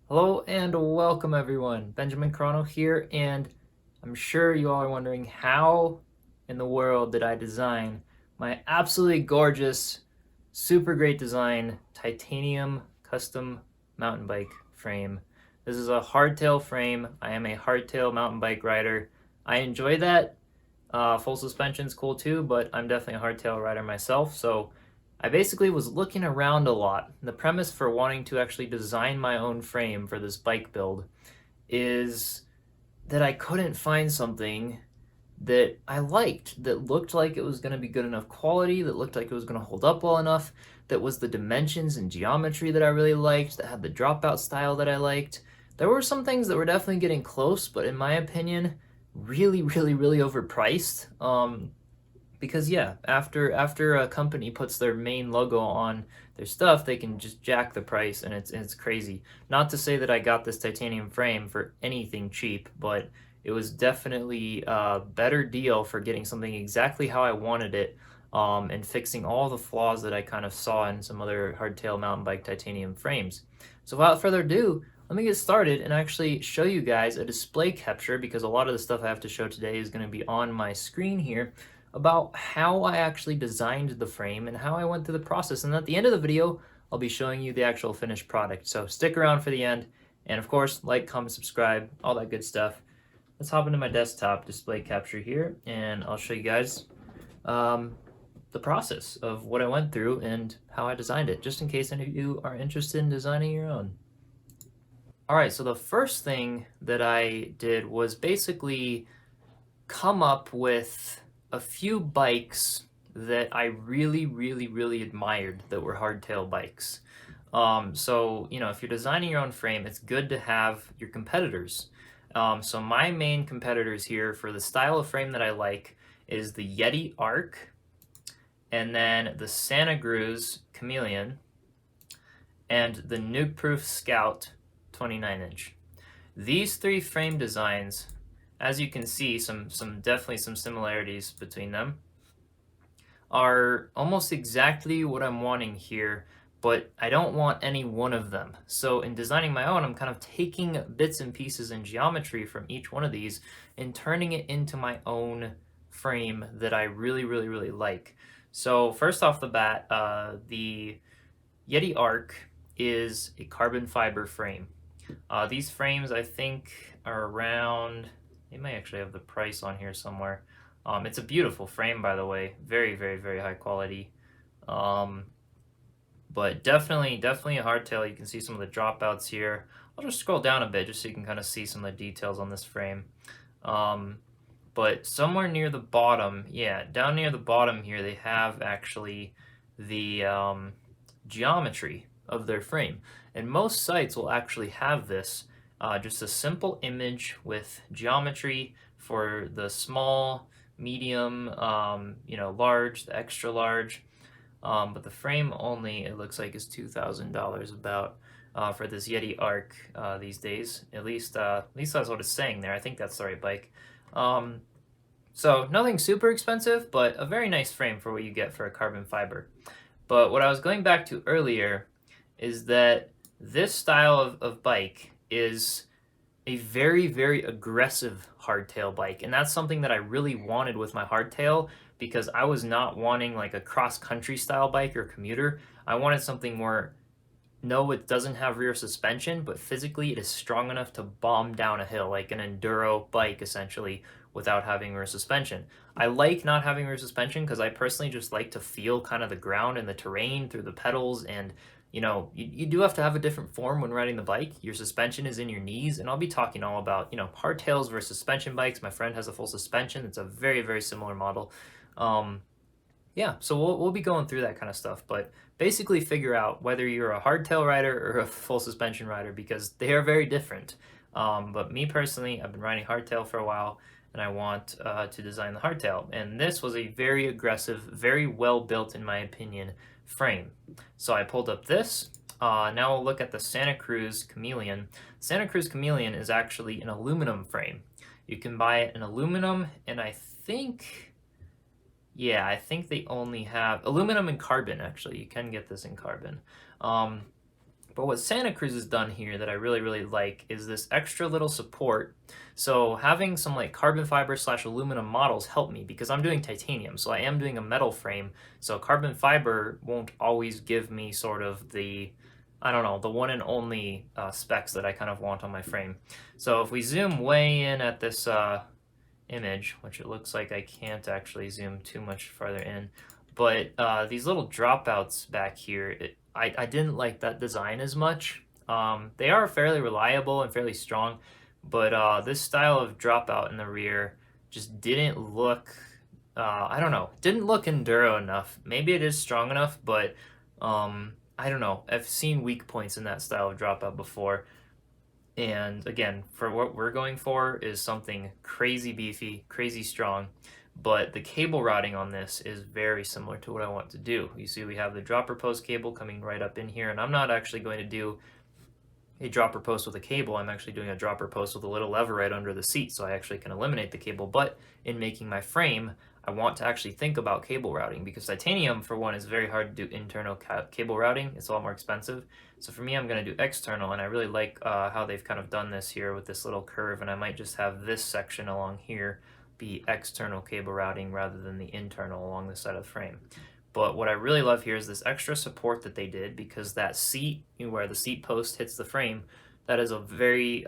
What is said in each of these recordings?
Hello and welcome everyone. Benjamin Carano here, and I'm sure you all are wondering how in the world did I design my absolutely gorgeous, super great design titanium custom mountain bike frame. This is a hardtail frame. I am a hardtail mountain bike rider. I enjoy that. Full suspension's cool too, but I'm definitely a hardtail rider myself, so I basically was looking around a lot. The premise for wanting to actually design my own frame for this bike build is that I couldn't find something that I liked, that looked like it was going to be good enough quality, that looked like it was going to hold up well enough, that was the dimensions and geometry that I really liked, that had the dropout style that I liked. There were some things that were definitely getting close, but in my opinion, really overpriced. Because yeah, after a company puts their main logo on their stuff, they can just jack the price, and it's crazy. Not to say that I got this titanium frame for anything cheap, but it was definitely a better deal for getting something exactly how I wanted it, and fixing all the flaws that I kind of saw in some other hardtail mountain bike titanium frames. So without further ado, let me get started and actually show you guys a display capture, because a lot of the stuff I have to show today is going to be on my screen here, about how I actually designed the frame and how I went through the process. And at the end of the video, I'll be showing you the actual finished product. So stick around for the end. And of course, like, comment, subscribe, all that good stuff. Let's hop into my desktop display capture here, and I'll show you guys the process of what I went through and how I designed it, just in case any of you are interested in designing your own. All right, so the first thing that I did was basically come up with a few bikes that I really admired that were hardtail bikes. So, if you're designing your own frame, it's good to have your competitors. So my main competitors here for the style of frame that I like is the Yeti Arc, and then the Santa Cruz Chameleon, and the Nuke Proof Scout 29-inch. These three frame designs, as you can see, definitely some similarities between them, are almost exactly what I'm wanting here, but I don't want any one of them. So in designing my own, I'm kind of taking bits and pieces and geometry from each one of these and turning it into my own frame that I really like. So first off the bat, the Yeti Arc is a carbon fiber frame. These frames, I think, are around, they may actually have the price on here somewhere. It's a beautiful frame, by the way. Very high quality. But definitely a hardtail. You can see some of the dropouts here. I'll just scroll down a bit just so you can kind of see some of the details on this frame. But somewhere near the bottom, yeah, down near the bottom here, they have actually the geometry of their frame. And most sites will actually have this, just a simple image with geometry for the small, medium, large, the extra large. But the frame only, it looks like, is $2,000 about for this Yeti Arc these days. At least that's what it's saying there. I think that's the right bike. So nothing super expensive, but a very nice frame for what you get for a carbon fiber. But what I was going back to earlier is that this style of bike is a very aggressive hardtail bike, and that's something that I really wanted with my hardtail, because I was not wanting like a cross-country style bike or commuter. I wanted something where, no, it doesn't have rear suspension, but physically it is strong enough to bomb down a hill, like an enduro bike essentially, without having rear suspension. I like not having rear suspension because I personally just like to feel kind of the ground and the terrain through the pedals, and you do have to have a different form when riding the bike. Your suspension is in your knees, and I'll be talking all about, hardtails versus suspension bikes. My friend has a full suspension. It's a very similar model. Yeah, so we'll be going through that kind of stuff, but basically figure out whether you're a hardtail rider or a full suspension rider, because they are very different. But me personally, I've been riding hardtail for a while, and I want to design the hardtail. And this was a very aggressive, very well built, in my opinion, frame. So I pulled up this. Now we'll look at the Santa Cruz Chameleon. Santa Cruz Chameleon is actually an aluminum frame. You can buy it in aluminum, and I think they only have aluminum and carbon, actually. You can get this in carbon. But what Santa Cruz has done here that I really, really like is this extra little support. So having some like carbon fiber slash aluminum models help me because I'm doing titanium. So I am doing a metal frame. So carbon fiber won't always give me sort of the, I don't know, the one and only specs that I kind of want on my frame. So if we zoom way in at this image, which it looks like I can't actually zoom too much farther in, but these little dropouts back here, I didn't like that design as much. They are fairly reliable and fairly strong, but this style of dropout in the rear just didn't look, I don't know, didn't look enduro enough. Maybe it is strong enough, but I don't know. I've seen weak points in that style of dropout before. And again, for what we're going for is something crazy beefy, crazy strong. But the cable routing on this is very similar to what I want to do. You see, we have the dropper post cable coming right up in here, and I'm not actually going to do a dropper post with a cable. I'm actually doing a dropper post with a little lever right under the seat, so I actually can eliminate the cable. But in making my frame, I want to actually think about cable routing because titanium, for one, is very hard to do internal cable routing. It's a lot more expensive. So for me, I'm going to do external, and I really like how they've kind of done this here with this little curve, and I might just have this section along here be external cable routing rather than the internal along the side of the frame. But what I really love here is this extra support that they did because that seat, where the seat post hits the frame, that is a very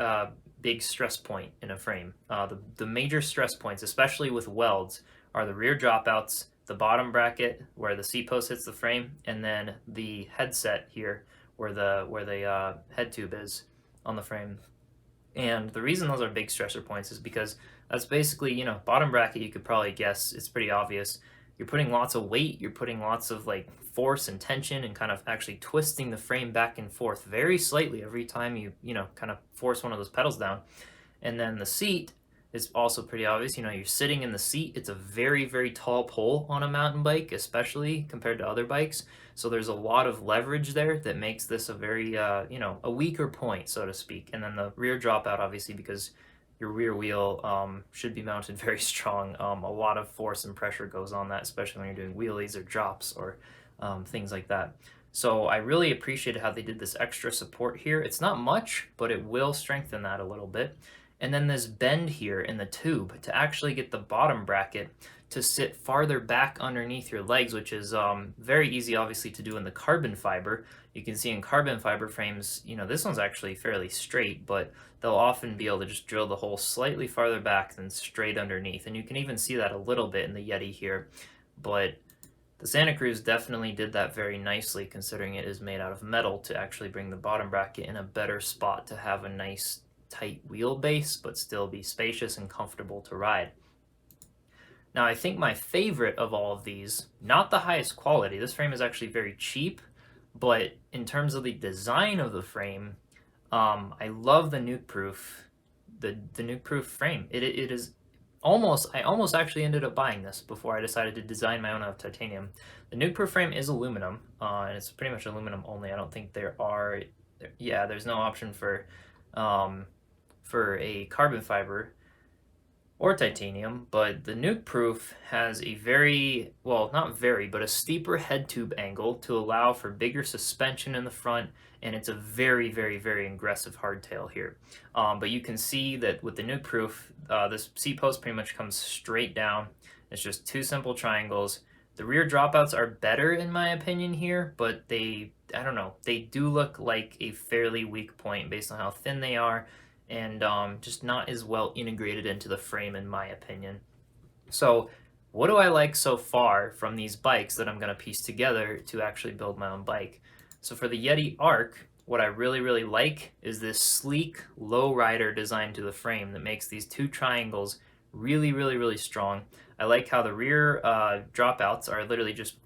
big stress point in a frame. The major stress points, especially with welds, are the rear dropouts, the bottom bracket where the seat post hits the frame, and then the headset here where the head tube is on the frame. And the reason those are big stressor points is because that's basically, bottom bracket, you could probably guess, it's pretty obvious. You're putting lots of weight, you're putting lots of like force and tension and kind of actually twisting the frame back and forth very slightly every time you kind of force one of those pedals down. And then the seat is also pretty obvious. You're sitting in the seat. It's a very, very tall pole on a mountain bike, especially compared to other bikes. So there's a lot of leverage there that makes this a very, a weaker point, so to speak. And then the rear dropout, obviously, because your rear wheel should be mounted very strong. A lot of force and pressure goes on that, especially when you're doing wheelies or drops or things like that. So I really appreciated how they did this extra support here. It's not much, but it will strengthen that a little bit. And then this bend here in the tube to actually get the bottom bracket to sit farther back underneath your legs, which is very easy, obviously, to do in the carbon fiber. You can see in carbon fiber frames, this one's actually fairly straight, but they'll often be able to just drill the hole slightly farther back than straight underneath. And you can even see that a little bit in the Yeti here. But the Santa Cruz definitely did that very nicely, considering it is made out of metal, to actually bring the bottom bracket in a better spot to have a nice tight wheelbase, but still be spacious and comfortable to ride. Now, I think my favorite of all of these, not the highest quality, this frame is actually very cheap, but in terms of the design of the frame, I love the nuke proof, the nuke proof frame. It is I almost actually ended up buying this before I decided to design my own out of titanium. The nuke proof frame is aluminum, and it's pretty much aluminum only. I don't think there's no option for a carbon fiber or titanium, but the nuke proof has a very, well, not very, but a steeper head tube angle to allow for bigger suspension in the front, and it's a very, very, very aggressive hardtail here. But you can see that with the nuke proof, this seat post pretty much comes straight down. It's just two simple triangles. The rear dropouts are better in my opinion here, but I don't know, they do look like a fairly weak point based on how thin they are, and just not as well integrated into the frame in my opinion. So what do I like so far from these bikes that I'm going to piece together to actually build my own bike? So for the Yeti Arc, what I really, really like is this sleek low rider design to the frame that makes these two triangles really, really, really strong. I like how the rear dropouts are literally just,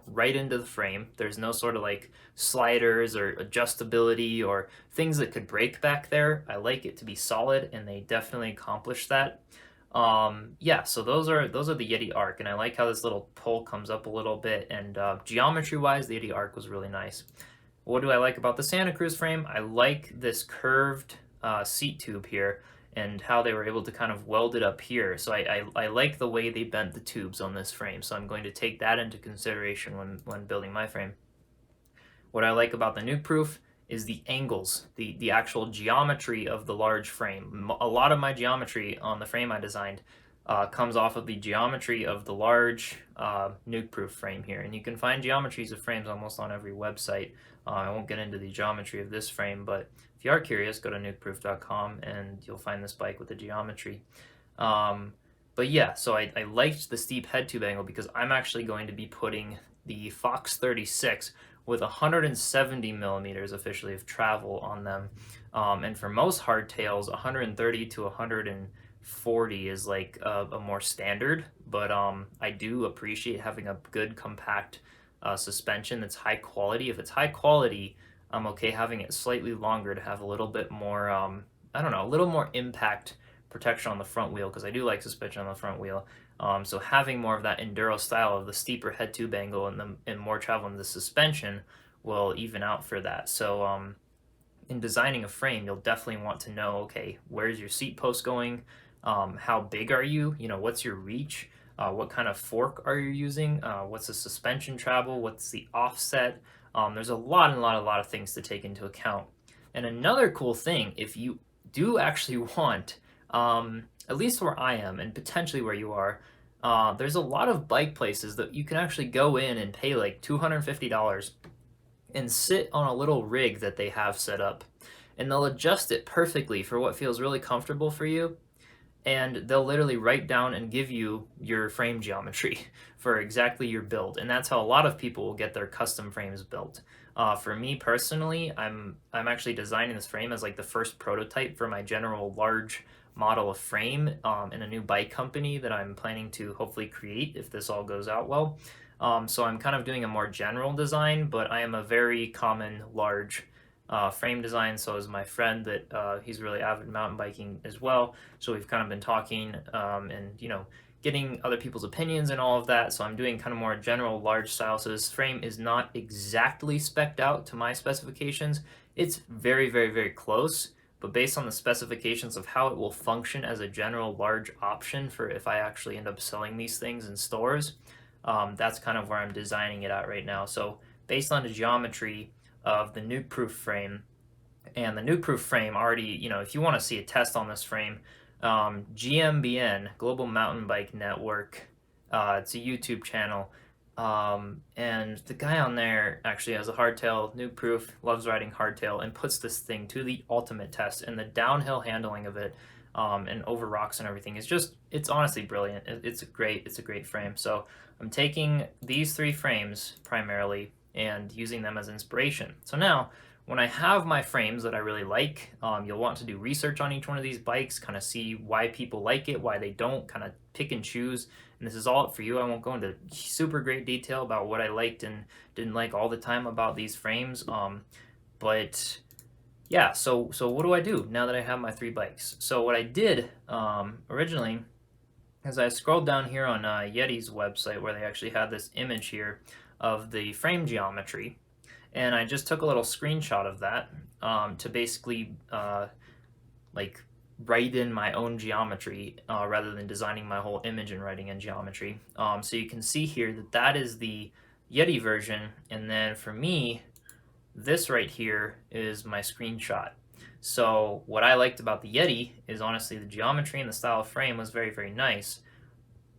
right into the frame. There's no sort of like sliders or adjustability or things that could break back there. I like it to be solid, and they definitely accomplish that. Yeah, so those are the Yeti Arc, and I like how this little pole comes up a little bit, and geometry-wise, the Yeti Arc was really nice. What do I like about the Santa Cruz frame? I like this curved seat tube here, and how they were able to kind of weld it up here. So I like the way they bent the tubes on this frame, so I'm going to take that into consideration when building my frame. What I like about the nuke proof is the angles, the actual geometry of the large frame. A lot of my geometry on the frame I designed comes off of the geometry of the large nuke-proof frame here. And you can find geometries of frames almost on every website. I won't get into the geometry of this frame, but if you are curious, go to nukeproof.com and you'll find this bike with the geometry. But yeah, so I liked the steep head tube angle because I'm actually going to be putting the Fox 36 with 170 millimeters officially of travel on them. And for most hardtails, 130 to 140 is like a more standard, but I do appreciate having a good compact suspension that's high quality. If it's high quality, I'm okay having it slightly longer to have a little bit more, I don't know, a little more impact protection on the front wheel, because I do like suspension on the front wheel. So having more of that enduro style of the steeper head tube angle and more travel in the suspension will even out for that. So in designing a frame, you'll definitely want to know, okay, where's your seat post going? How big are you? You know, what's your reach? What kind of fork are you using? What's the suspension travel? What's the offset? There's a lot of things to take into account. And another cool thing, if you do actually want, at least where I am and potentially where you are, there's a lot of bike places that you can actually go in and pay like $250 and sit on a little rig that they have set up. And they'll adjust it perfectly for what feels really comfortable for you. And they'll literally write down and give you your frame geometry for exactly your build. And that's how a lot of people will get their custom frames built. For me personally, I'm actually designing this frame as like the first prototype for my general large model of frame in a new bike company that I'm planning to hopefully create if this all goes out well. So I'm kind of doing a more general design, but I am a very common large frame design. So is my friend that he's really avid mountain biking as well. So we've kind of been talking and, you know, getting other people's opinions and all of that. So I'm doing kind of more general large style. So this frame is not exactly spec'd out to my specifications. It's very close, but based on the specifications of how it will function as a general large option for if I actually end up selling these things in stores, that's kind of where I'm designing it at right now. So based on the geometry of the nuke-proof frame, and the nuke-proof frame already, you know, if you want to see a test on this frame, GMBN, Global Mountain Bike Network, it's a YouTube channel, and the guy on there actually has a hardtail, nuke-proof, loves riding hardtail, and puts this thing to the ultimate test, and the downhill handling of it, and over rocks and everything is just, it's honestly brilliant. It's a great frame. So I'm taking these three frames primarily and using them as inspiration. So now, when I have my frames that I really like, you'll want to do research on each one of these bikes, kind of see why people like it, why they don't, kind of pick and choose. And this is all up for you. I won't go into super great detail about what I liked and didn't like all the time about these frames. But yeah, so what do I do now that I have my three bikes? So what I did originally is I scrolled down here on Yeti's website where they actually had this image here of the frame geometry, and I just took a little screenshot of that to basically like write in my own geometry rather than designing my whole image and writing in geometry. So you can see here that that is the Yeti version, and then for me, this right here is my screenshot. So what I liked about the Yeti is honestly the geometry and the style of frame was very nice.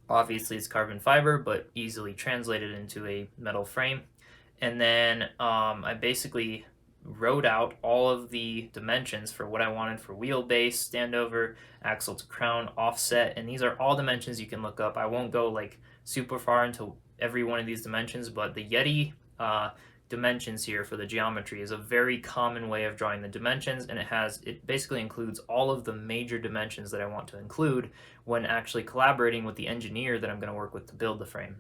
Obviously it's carbon fiber, but easily translated into a metal frame. And then I basically wrote out all of the dimensions for what I wanted for wheelbase, standover, axle to crown, offset, and these are all dimensions you can look up. I won't go like super far into every one of these dimensions, but the Yeti dimensions here for the geometry is a very common way of drawing the dimensions, and it basically includes all of the major dimensions that I want to include when actually collaborating with the engineer that I'm going to work with to build the frame.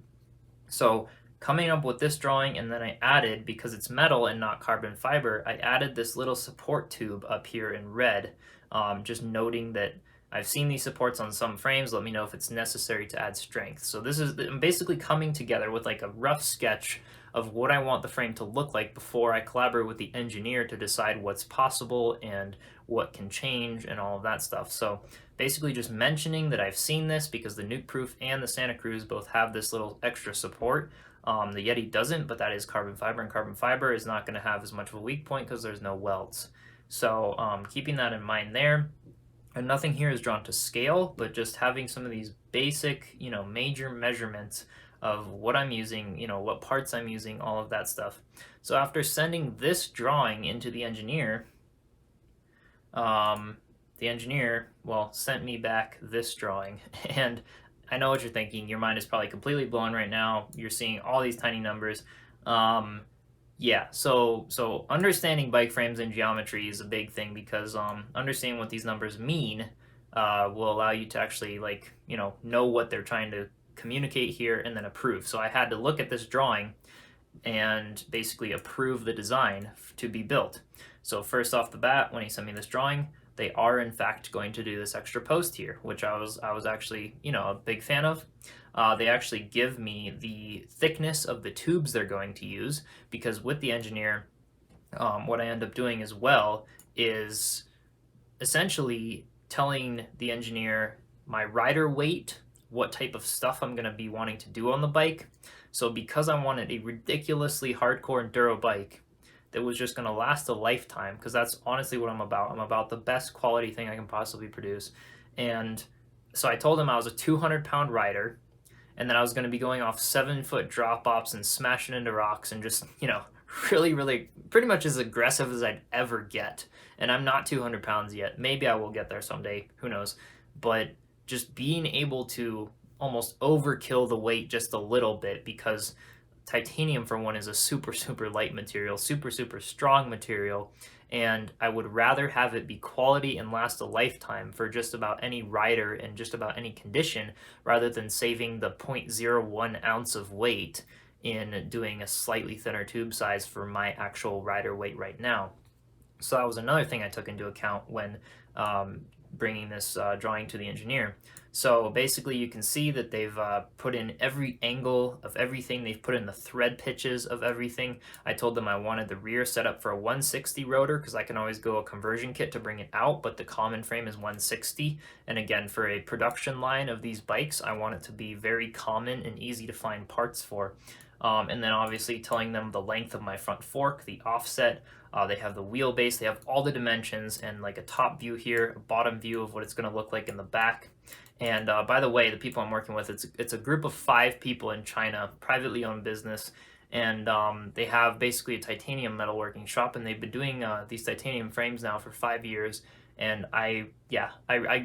So coming up with this drawing, and then I added, because it's metal and not carbon fiber, I added this little support tube up here in red, just noting that I've seen these supports on some frames. Let me know if it's necessary to add strength. So this is, I'm basically coming together with like a rough sketch of what I want the frame to look like before I collaborate with the engineer to decide what's possible and what can change and all of that stuff. So basically just mentioning that I've seen this because the Nuke Proof and the Santa Cruz both have this little extra support. The Yeti doesn't, but that is carbon fiber, and carbon fiber is not going to have as much of a weak point because there's no welds. So keeping that in mind there. And nothing here is drawn to scale, but just having some of these basic, major measurements of what I'm using, what parts I'm using, all of that stuff. So after sending this drawing into the engineer, sent me back this drawing. And I know what you're thinking. Your mind is probably completely blown right now. You're seeing all these tiny numbers. Yeah, so understanding bike frames and geometry is a big thing because understanding what these numbers mean will allow you to actually know what they're trying to communicate here and then approve. So I had to look at this drawing and basically approve the design to be built. So first off the bat, when he sent me this drawing, they are in fact going to do this extra post here, which I was actually a big fan of. They actually give me the thickness of the tubes they're going to use because with the engineer, what I end up doing as well is essentially telling the engineer my rider weight, what type of stuff I'm going to be wanting to do on the bike. So because I wanted a ridiculously hardcore enduro bike that was just going to last a lifetime, because that's honestly what I'm about. I'm about the best quality thing I can possibly produce. And so I told him I was a 200-pound rider, and then I was going to be going off 7-foot drop-offs and smashing into rocks and just, really, really pretty much as aggressive as I'd ever get. And I'm not 200 pounds yet. Maybe I will get there someday. Who knows? But just being able to almost overkill the weight just a little bit because titanium, for one, is a super, super light material, super, super strong material. And I would rather have it be quality and last a lifetime for just about any rider and just about any condition rather than saving the 0.01 ounce of weight in doing a slightly thinner tube size for my actual rider weight right now. So that was another thing I took into account when bringing this drawing to the engineer. So basically you can see that they've put in every angle of everything. They've put in the thread pitches of everything. I told them I wanted the rear set up for a 160 rotor because I can always go a conversion kit to bring it out, but the common frame is 160. And again, for a production line of these bikes, I want it to be very common and easy to find parts for. And then obviously telling them the length of my front fork, the offset, they have the wheelbase, they have all the dimensions and like a top view here, a bottom view of what it's going to look like in the back. And by the way, the people I'm working with, it's a group of 5 people in China, privately owned business, and they have basically a titanium metalworking shop, and they've been doing these titanium frames now for 5 years. And I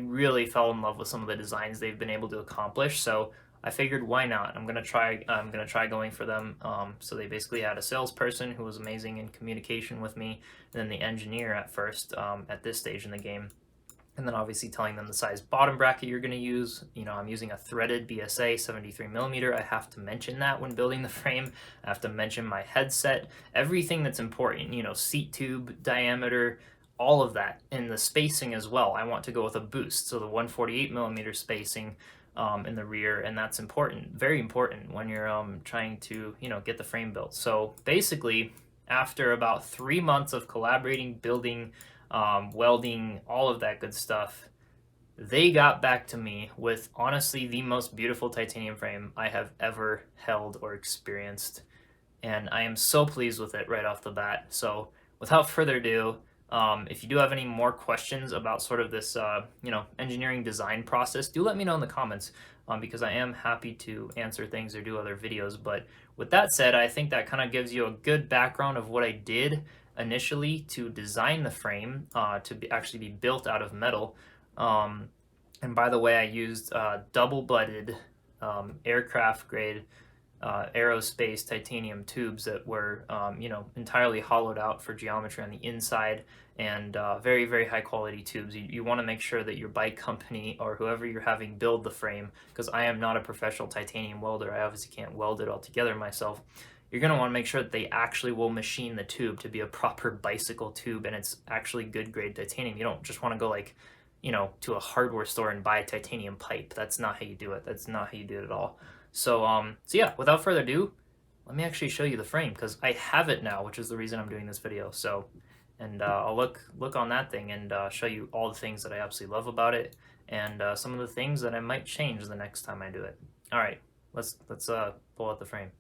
really fell in love with some of the designs they've been able to accomplish. So I figured, why not? I'm gonna try going for them. So they basically had a salesperson who was amazing in communication with me, and then the engineer at first at this stage in the game. And then obviously telling them the size bottom bracket you're going to use. I'm using a threaded BSA 73mm. I have to mention that when building the frame. I have to mention my headset, everything that's important, seat tube diameter, all of that, and the spacing as well. I want to go with a boost, so the 148mm spacing in the rear, and that's important, very important when you're trying to get the frame built. So basically, after about 3 months of collaborating, building, welding, all of that good stuff, they got back to me with honestly the most beautiful titanium frame I have ever held or experienced, and I am so pleased with it right off the bat. So without further ado, if you do have any more questions about sort of this engineering design process, do let me know in the comments, because I am happy to answer things or do other videos. But with that said, I think that kind of gives you a good background of what I did initially to design the frame to actually be built out of metal. And by the way, I used double-butted aircraft grade aerospace titanium tubes that were entirely hollowed out for geometry on the inside, and very, very high quality tubes. You want to make sure that your bike company or whoever you're having build the frame, because I am not a professional titanium welder, I obviously can't weld it all together myself, you're going to want to make sure that they actually will machine the tube to be a proper bicycle tube and it's actually good grade titanium. You don't just want to go to a hardware store and buy a titanium pipe. That's not how you do it. That's not how you do it at all. So yeah, without further ado, let me actually show you the frame because I have it now, which is the reason I'm doing this video. So, and I'll look on that thing and show you all the things that I absolutely love about it and some of the things that I might change the next time I do it. All right, let's pull out the frame.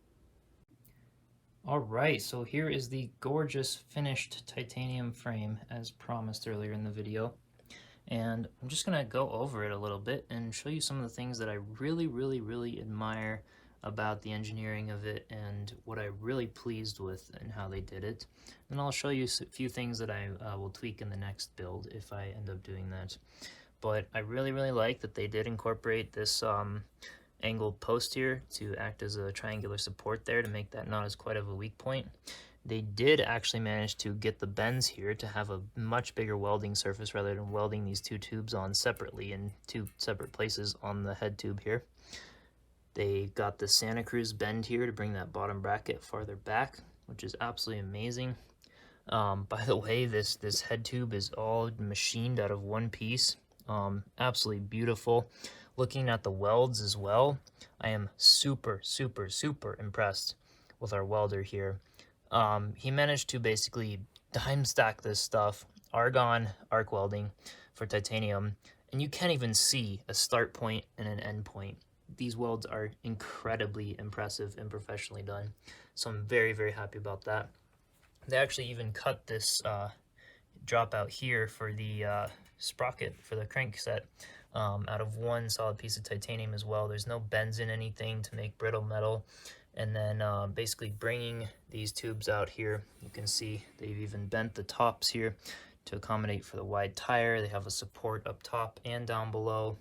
All right, so here is the gorgeous finished titanium frame as promised earlier in the video. And I'm just gonna go over it a little bit and show you some of the things that I really admire about the engineering of it and what I'm really pleased with and how they did it. And I'll show you a few things that I will tweak in the next build if I end up doing that. But I really like that they did incorporate this angled post here to act as a triangular support there to make that not as quite of a weak point. They did actually manage to get the bends here to have a much bigger welding surface rather than welding these two tubes on separately in two separate places on the head tube here. They got the Santa Cruz bend here to bring that bottom bracket farther back, which is absolutely amazing. By the way, this head tube is all machined out of one piece. Absolutely beautiful. Looking at the welds as well, I am super impressed with our welder here. He managed to basically dime stack this stuff, argon arc welding for titanium, and you can't even see a start point and an end point. These welds are incredibly impressive and professionally done, so I'm very happy about that. They actually even cut this dropout here for the sprocket for the crankset out of one solid piece of titanium as well. There's no bends in anything to make brittle metal. And then basically bringing these tubes out here, you can see they've even bent the tops here to accommodate for the wide tire. They have a support up top and down below.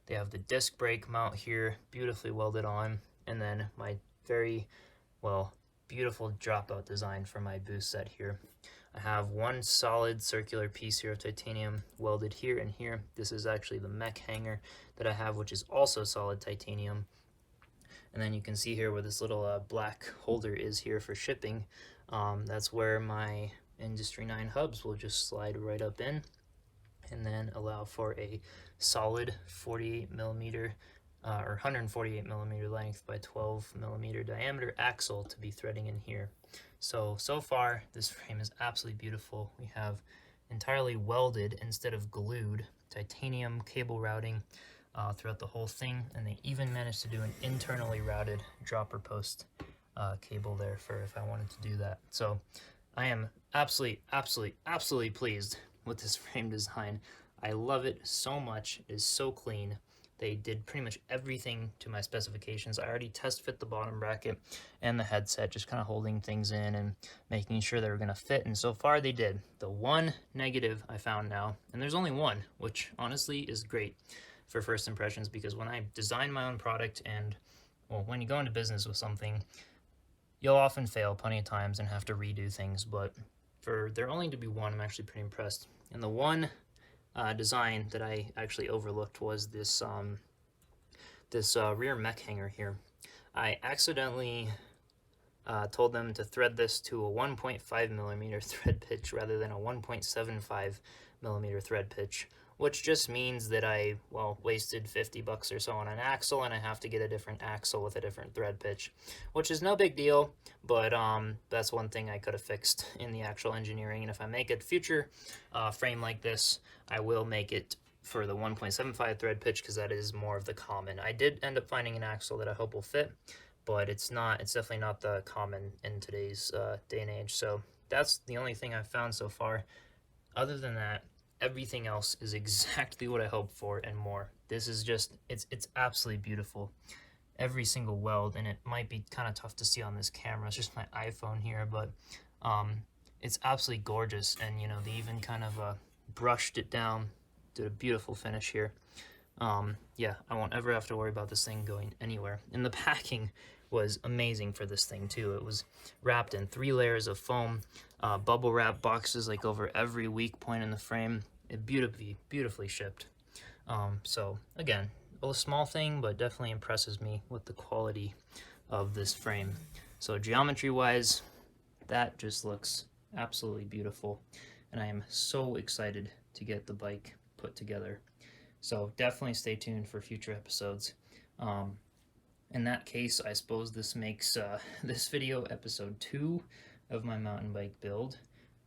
They have the disc brake mount here, beautifully welded on. And then my very, well, beautiful dropout design for my boost set here. I have one solid circular piece here of titanium welded here and here. This is actually the mech hanger that I have, which is also solid titanium. And then you can see here where this little black holder is here for shipping. That's where my Industry 9 hubs will just slide right up in and then allow for a solid 48 millimeter or 148 millimeter length by 12 millimeter diameter axle to be threading in here. So far this frame is absolutely beautiful. We have entirely welded instead of glued titanium cable routing throughout the whole thing, and they even managed to do an internally routed dropper post cable there for if I wanted to do that. So I am absolutely pleased with this frame design. I love it so much. It is so clean. They did pretty much everything to my specifications. I already test fit the bottom bracket and the headset, just kind of holding things in and making sure they were going to fit, and so far they did. The one negative I found now, and there's only one, which honestly is great for first impressions, because when I design my own product and, well, when you go into business with something, you'll often fail plenty of times and have to redo things, but for there only to be one, I'm actually pretty impressed. And the one design that I actually overlooked was this rear mech hanger here. I accidentally told them to thread this to a 1.5 millimeter thread pitch rather than a 1.75 millimeter thread pitch, which just means that I, well, wasted 50 bucks or so on an axle, and I have to get a different axle with a different thread pitch, which is no big deal, but that's one thing I could have fixed in the actual engineering. And if I make a future frame like this, I will make it for the 1.75 thread pitch, because that is more of the common. I did end up finding an axle that I hope will fit, but it's definitely not the common in today's day and age. So that's the only thing I've found so far. Other than that, everything else is exactly what I hoped for and more. This is just, it's absolutely beautiful. Every single weld, and it might be kind of tough to see on this camera, it's just my iPhone here, but it's absolutely gorgeous. And you know, they even kind of brushed it down, did a beautiful finish here. Yeah, I won't ever have to worry about this thing going anywhere. And the packing was amazing for this thing too. It was wrapped in 3 layers of foam, bubble wrap boxes like over every weak point in the frame. It beautifully shipped. So again, a small thing, but definitely impresses me with the quality of this frame. So geometry wise, that just looks absolutely beautiful, and I am so excited to get the bike put together. So definitely stay tuned for future episodes. In that case, I suppose this makes this video episode 2 of my mountain bike build.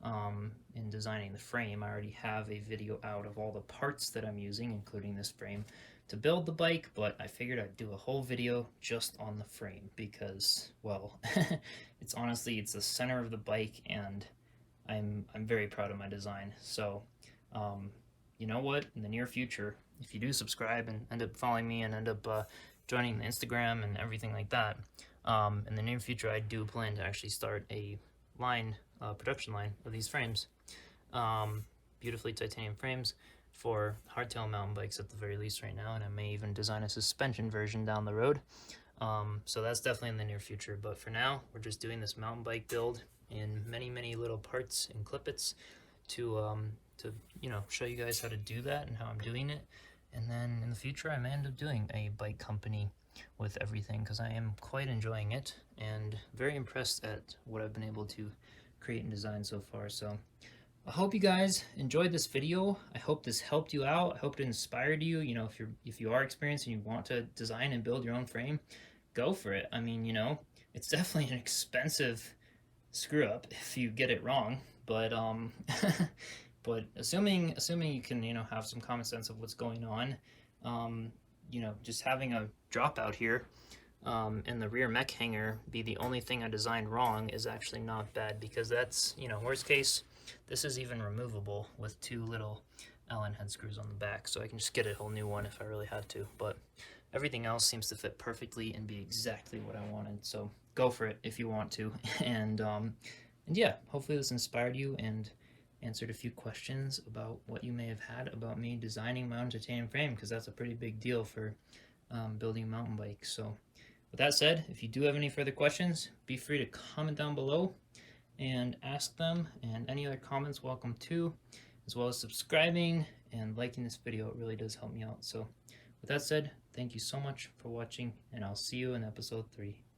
in designing the frame. I already have a video out of all the parts that I'm using, including this frame, to build the bike, but I figured I'd do a whole video just on the frame because, well, it's the center of the bike, and I'm very proud of my design. So, you know what? In the near future, if you do subscribe and end up following me and end up joining the Instagram and everything like that, in the near future, I do plan to actually start a production line of these frames, beautifully titanium frames for hardtail mountain bikes at the very least right now, and I may even design a suspension version down the road. So that's definitely in the near future, but for now, we're just doing this mountain bike build in many little parts and clippets to show you guys how to do that and how I'm doing it. And then in the future, I may end up doing a bike company with everything because I am quite enjoying it and very impressed at what I've been able to create and design so far. So I hope you guys enjoyed this video. I hope this helped you out. I hope it inspired you. You know, if you are experienced and you want to design and build your own frame, go for it. I mean, it's definitely an expensive screw up if you get it wrong, but but assuming you can have some common sense of what's going on, just having a dropout here and the rear mech hanger be the only thing I designed wrong is actually not bad, because that's, worst case, this is even removable with two little Allen head screws on the back, so I can just get a whole new one if I really had to. But everything else seems to fit perfectly and be exactly what I wanted, so go for it if you want to. And yeah, hopefully this inspired you and answered a few questions about what you may have had about me designing my own titanium frame, because that's a pretty big deal for building a mountain bike. So with that said, if you do have any further questions, be free to comment down below and ask them, and any other comments welcome too, as well as subscribing and liking this video. It really does help me out. So with that said, thank you so much for watching, and I'll see you in episode 3.